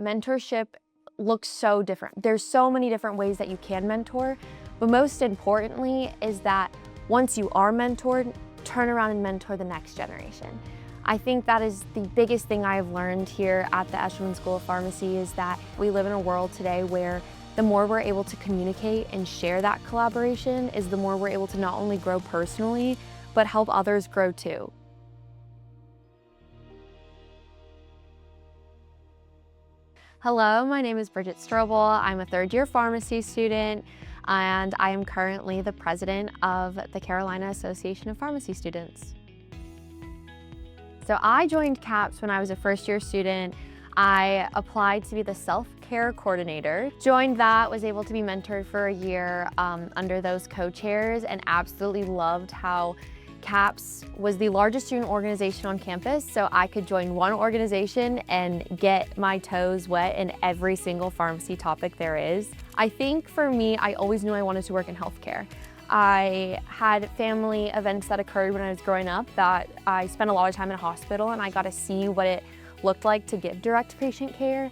mentorship looks so different. There's so many different ways that you can mentor, but most importantly is that once you are mentored, turn around and mentor the next generation. I think that is the biggest thing I've learned here at the Eshelman School of Pharmacy is that we live in a world today where the more we're able to communicate and share that collaboration is the more we're able to not only grow personally, but help others grow too. Hello, my name is Bridgette Strobl. I'm a third-year pharmacy student, and I am currently the president of the Carolina Association of Pharmacy Students. So I joined CAPS when I was a first-year student. I applied to be the self-care coordinator. Joined that, was able to be mentored for a year under those co-chairs, and absolutely loved how CAPS was the largest student organization on campus, so I could join one organization and get my toes wet in every single pharmacy topic there is. I think for me, I always knew I wanted to work in healthcare. I had family events that occurred when I was growing up that I spent a lot of time in a hospital, and I got to see what it looked like to give direct patient care.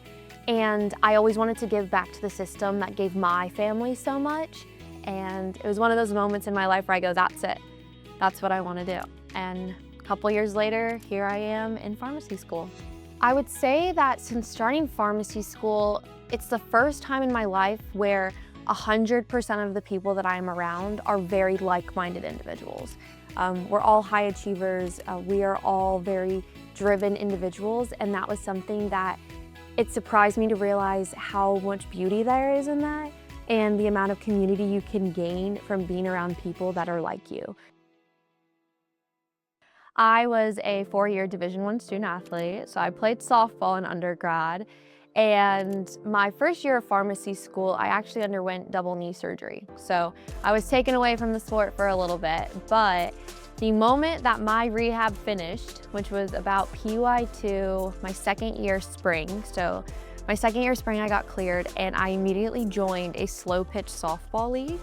And I always wanted to give back to the system that gave my family so much. And it was one of those moments in my life where I go, that's it. That's what I want to do. And a couple years later, here I am in pharmacy school. I would say that since starting pharmacy school, it's the first time in my life where 100% of the people that I'm around are very like-minded individuals. We're all high achievers. We are all very driven individuals, and that was something that it surprised me to realize how much beauty there is in that and the amount of community you can gain from being around people that are like you. I was a four-year Division I student athlete, so I played softball in undergrad. And my first year of pharmacy school, I actually underwent double knee surgery. So I was taken away from the sport for a little bit, but the moment that my rehab finished, which was about PY2, my second year spring, so my second year spring I got cleared, and I immediately joined a slow pitch softball league.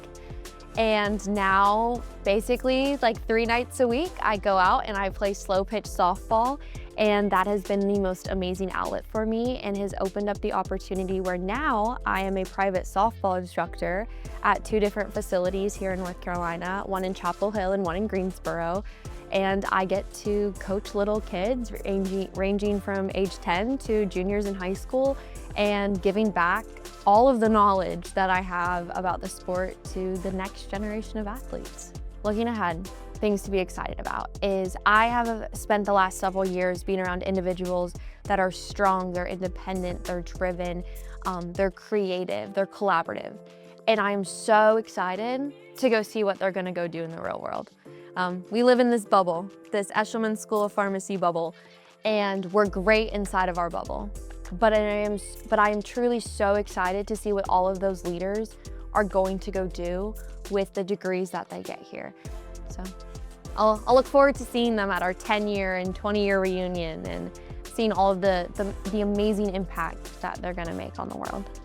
And now, basically, like 3 nights a week, I go out and I play slow pitch softball, and that has been the most amazing outlet for me and has opened up the opportunity where now I am a private softball instructor at 2 different facilities here in North Carolina, one in Chapel Hill and one in Greensboro. And I get to coach little kids ranging from age 10 to juniors in high school and giving back all of the knowledge that I have about the sport to the next generation of athletes. Looking ahead, things to be excited about is I have spent the last several years being around individuals that are strong, they're independent, they're driven, they're creative, they're collaborative. And I am so excited to go see what they're gonna go do in the real world. We live in this bubble, this Eshelman School of Pharmacy bubble, and we're great inside of our bubble. But I am truly so excited to see what all of those leaders are going to go do with the degrees that they get here. So I'll look forward to seeing them at our 10-year and 20-year reunion and seeing all of the amazing impact that they're gonna make on the world.